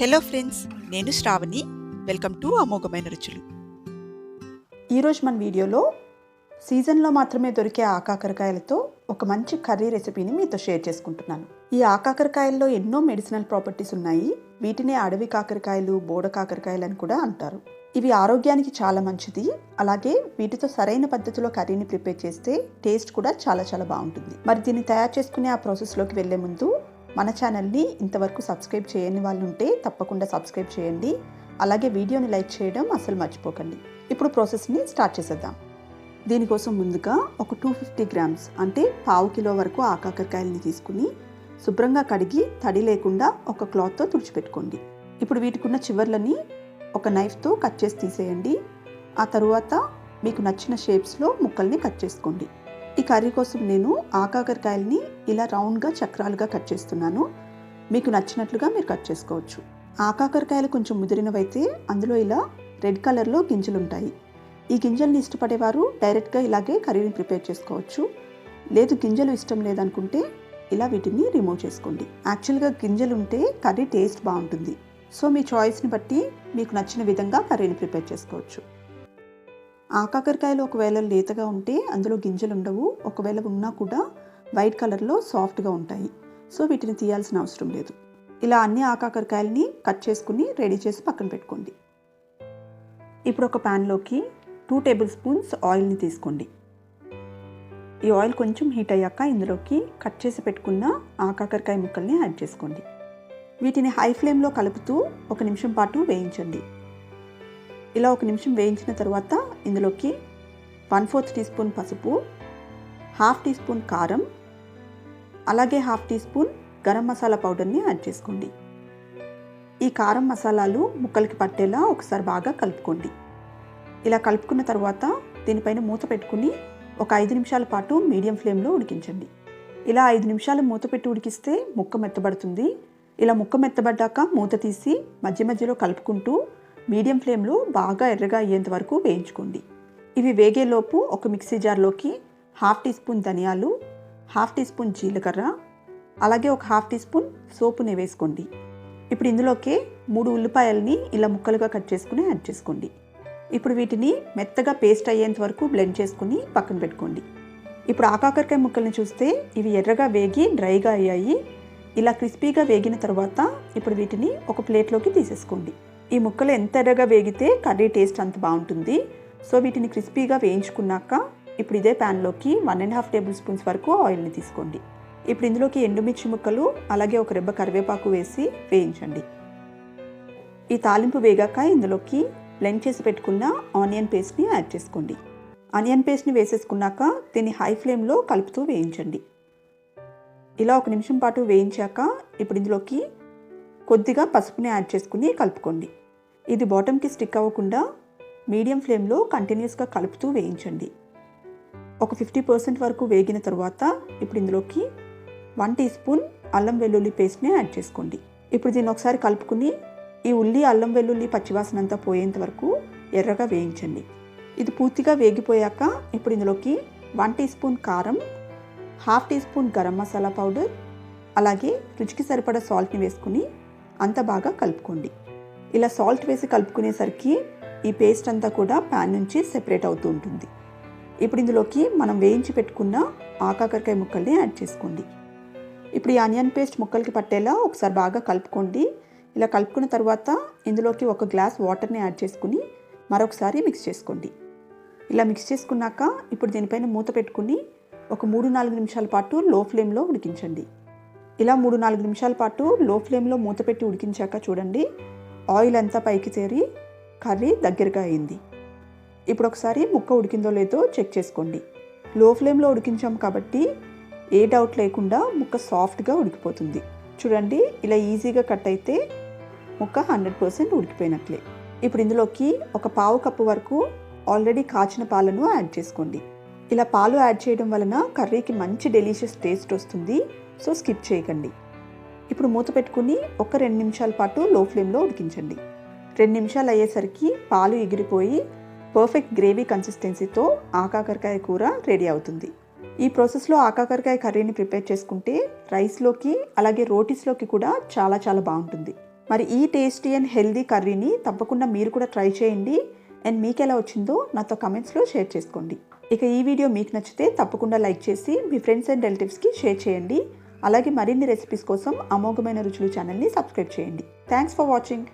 Hello friends, నేను Shravani. Welcome to అమోఘమైన రుచులు. ఈరోజు మన వీడియోలో సీజన్లో మాత్రమే దొరికే ఆకాకరకాయలతో ఒక మంచి కర్రీ రెసిపీని మీతో షేర్ చేసుకుంటున్నాను. ఈ ఆకాకరకాయల్లో ఎన్నో మెడిసినల్ ప్రాపర్టీస్ ఉన్నాయి. వీటినే అడవి కాకరకాయలు, బోడ కాకరకాయలు అని కూడా అంటారు. ఇవి ఆరోగ్యానికి చాలా మంచిది. అలాగే వీటితో సరైన పద్ధతిలో కర్రీని ప్రిపేర్ చేస్తే టేస్ట్ కూడా చాలా చాలా బాగుంటుంది. మరి దీన్ని తయారు చేసుకునే ఆ ప్రాసెస్లోకి వెళ్లే ముందు మన ఛానల్ని ఇంతవరకు సబ్స్క్రైబ్ చేయని వాళ్ళు ఉంటే తప్పకుండా సబ్స్క్రైబ్ చేయండి. అలాగే వీడియోని లైక్ చేయడం అసలు మర్చిపోకండి. ఇప్పుడు ప్రాసెస్ని స్టార్ట్ చేసేద్దాం. దీనికోసం ముందుగా ఒక 250 గ్రామ్స్ అంటే పావు కిలో వరకు ఆకాకరకాయలని తీసుకుని శుభ్రంగా కడిగి తడి లేకుండా ఒక క్లాత్తో తుడిచిపెట్టుకోండి. ఇప్పుడు వీటికున్న చివర్లని ఒక నైఫ్తో కట్ చేసి తీసేయండి. ఆ తరువాత మీకు నచ్చిన షేప్స్లో ముక్కల్ని కట్ చేసుకోండి. ఈ కర్రీ కోసం నేను ఆకాకరకాయలని ఇలా రౌండ్గా చక్రాలుగా కట్ చేస్తున్నాను. మీకు నచ్చినట్లుగా మీరు కట్ చేసుకోవచ్చు. ఆకాకరకాయలు కొంచెం ముదిరినవైతే అందులో ఇలా రెడ్ కలర్లో గింజలు ఉంటాయి. ఈ గింజల్ని ఇష్టపడేవారు డైరెక్ట్గా ఇలాగే కర్రీని ప్రిపేర్ చేసుకోవచ్చు. లేదు గింజలు ఇష్టం లేదనుకుంటే ఇలా వీటిని రిమూవ్ చేసుకోండి. యాక్చువల్గా గింజలు ఉంటే కర్రీ టేస్ట్ బాగుంటుంది. సో మీ చాయిస్ని బట్టి మీకు నచ్చిన విధంగా కర్రీని ప్రిపేర్ చేసుకోవచ్చు. ఆకాకరకాయలు ఒకవేళ లేతగా ఉంటే అందులో గింజలు ఉండవు. ఒకవేళ ఉన్నా కూడా వైట్ కలర్లో సాఫ్ట్గా ఉంటాయి. సో వీటిని తీయాల్సిన అవసరం లేదు. ఇలా అన్ని ఆకాకరకాయలని కట్ చేసుకుని రెడీ చేసి పక్కన పెట్టుకోండి. ఇప్పుడు ఒక ప్యాన్లోకి 2 టేబుల్ స్పూన్స్ ఆయిల్ని తీసుకోండి. ఈ ఆయిల్ కొంచెం హీట్ అయ్యాక ఇందులోకి కట్ చేసి పెట్టుకున్న ఆకాకరకాయ ముక్కల్ని యాడ్ చేసుకోండి. వీటిని హై ఫ్లేమ్లో కలుపుతూ 1 నిమిషం పాటు వేయించండి. ఇలా 1 నిమిషం వేయించిన తర్వాత ఇందులోకి 1/4 టీ స్పూన్ పసుపు, 1/2 టీ స్పూన్ కారం, అలాగే 1/2 టీ స్పూన్ గరం మసాలా పౌడర్ని యాడ్ చేసుకోండి. ఈ కారం మసాలాలు ముక్కలకి పట్టేలా ఒకసారి బాగా కలుపుకోండి. ఇలా కలుపుకున్న తర్వాత దీనిపైన మూత పెట్టుకుని ఒక 5 నిమిషాల పాటు మీడియం ఫ్లేమ్లో ఉడికించండి. ఇలా 5 నిమిషాలు మూత పెట్టి ఉడికిస్తే ముక్క మెత్తబడుతుంది. ఇలా ముక్క మెత్తబడ్డాక మూత తీసి మధ్య మధ్యలో కలుపుకుంటూ మీడియం ఫ్లేమ్లో బాగా ఎర్రగా అయ్యేంత వరకు వేయించుకోండి. ఇవి వేగేలోపు ఒక మిక్సీ జార్లోకి 1/2 టీ స్పూన్ ధనియాలు, 1/2 టీ స్పూన్ జీలకర్ర, అలాగే ఒక 1/2 టీ స్పూన్ సోపుని వేసుకోండి. ఇప్పుడు ఇందులోకి 3 ఉల్లిపాయలని ఇలా ముక్కలుగా కట్ చేసుకుని యాడ్ చేసుకోండి. ఇప్పుడు వీటిని మెత్తగా పేస్ట్ అయ్యేంత వరకు బ్లెండ్ చేసుకుని పక్కన పెట్టుకోండి. ఇప్పుడు ఆకాకరకాయ ముక్కల్ని చూస్తే ఇవి ఎర్రగా వేగి డ్రైగా అయ్యాయి. ఇలా క్రిస్పీగా వేగిన తర్వాత ఇప్పుడు వీటిని ఒక ప్లేట్లోకి తీసేసుకోండి. ఈ ముక్కలు ఎంత ఎర్రగా వేగితే కర్రీ టేస్ట్ అంత బాగుంటుంది. సో వీటిని క్రిస్పీగా వేయించుకున్నాక ఇప్పుడు ఇదే ప్యాన్లోకి 1.5 టేబుల్ స్పూన్స్ వరకు ఆయిల్ని తీసుకోండి. ఇప్పుడు ఇందులోకి ఎండుమిర్చి ముక్కలు అలాగే ఒక రెబ్బ కరివేపాకు వేసి వేయించండి. ఈ తాలింపు వేగాక ఇందులోకి బ్లెండ్ చేసి పెట్టుకున్న ఆనియన్ పేస్ట్ని యాడ్ చేసుకోండి. ఆనియన్ పేస్ట్ని వేసేసుకున్నాక దీన్ని హై ఫ్లేమ్లో కలుపుతూ వేయించండి. ఇలా 1 నిమిషం పాటు వేయించాక ఇప్పుడు ఇందులోకి కొద్దిగా పసుపుని యాడ్ చేసుకుని కలుపుకోండి. ఇది బాటమ్కి స్టిక్ అవ్వకుండా మీడియం ఫ్లేమ్లో కంటిన్యూస్గా కలుపుతూ వేయించండి. ఒక 50% వరకు వేగిన తర్వాత ఇప్పుడు ఇందులోకి 1 టీ స్పూన్ అల్లం వెల్లుల్లి పేస్ట్ని యాడ్ చేసుకోండి. ఇప్పుడు దీన్ని ఒకసారి కలుపుకుని ఈ ఉల్లి అల్లం వెల్లుల్లి పచ్చివాసన అంతా పోయేంత వరకు ఎర్రగా వేయించండి. ఇది పూర్తిగా వేగిపోయాక ఇప్పుడు ఇందులోకి 1 టీ స్పూన్ కారం, 1/2 teaspoon garam masala powder, అలాగే రుచికి సరిపడా సాల్ట్ని వేసుకుని అంతా బాగా కలుపుకోండి. ఇలా సాల్ట్ వేసి కలుపుకునేసరికి ఈ పేస్ట్ అంతా కూడా ప్యాన్ నుంచి సెపరేట్ అవుతూ ఉంటుంది. ఇప్పుడు ఇందులోకి మనం వేయించి పెట్టుకున్న ఆకాకరకాయ ముక్కల్ని యాడ్ చేసుకోండి. ఇప్పుడు ఈ ఆనియన్ పేస్ట్ ముక్కలకి పట్టేలా ఒకసారి బాగా కలుపుకోండి. ఇలా కలుపుకున్న తర్వాత ఇందులోకి 1 గ్లాస్ వాటర్ని యాడ్ చేసుకుని మరొకసారి మిక్స్ చేసుకోండి. ఇలా మిక్స్ చేసుకున్నాక ఇప్పుడు దీనిపైన మూత పెట్టుకుని ఒక 3-4 నిమిషాల పాటు లో ఫ్లేమ్లో ఉడికించండి. ఇలా 3-4 నిమిషాల పాటు లో ఫ్లేమ్లో మూత పెట్టి ఉడికించాక చూడండి ఆయిల్ అంతా పైకి చేరి కర్రీ దగ్గరగా అయింది. ఇప్పుడు ఒకసారి ముక్క ఉడికిందో లేదో చెక్ చేసుకోండి. లో ఫ్లేమ్లో ఉడికించాం కాబట్టి ఏ డౌట్ లేకుండా ముక్క సాఫ్ట్గా ఉడికిపోతుంది. చూడండి ఇలా ఈజీగా కట్ అయితే ముక్క 100% ఉడికిపోయినట్లే. ఇప్పుడు ఇందులోకి ఒక పావు కప్పు వరకు ఆల్రెడీ కాచిన పాలను యాడ్ చేసుకోండి. ఇలా పాలు యాడ్ చేయడం వలన కర్రీకి మంచి డెలీషియస్ టేస్ట్ వస్తుంది. సో స్కిప్ చేయకండి. ఇప్పుడు మూత పెట్టుకుని ఒక 2 నిమిషాల పాటు లో ఫ్లేమ్లో ఉడికించండి. 2 నిమిషాలు అయ్యేసరికి పాలు ఎగిరిపోయి పర్ఫెక్ట్ గ్రేవీ కన్సిస్టెన్సీతో ఆకాకరకాయ కూర రెడీ అవుతుంది. ఈ ప్రాసెస్లో ఆకాకరకాయ కర్రీని ప్రిపేర్ చేసుకుంటే రైస్లోకి అలాగే రోటీస్లోకి కూడా చాలా చాలా బాగుంటుంది. మరి ఈ టేస్టీ అండ్ హెల్దీ కర్రీని తప్పకుండా మీరు కూడా ట్రై చేయండి అండ్ మీకు ఎలా వచ్చిందో నాతో కమెంట్స్లో షేర్ చేసుకోండి. ఇక ఈ వీడియో మీకు నచ్చితే తప్పకుండా లైక్ చేసి మీ ఫ్రెండ్స్ అండ్ రిలేటివ్స్కి షేర్ చేయండి. అలాగే మరిన్ని రెసిపీస్ కోసం అమోఘమైన రుచులు ఛానల్ని సబ్స్క్రైబ్ చేయండి. Thanks for watching.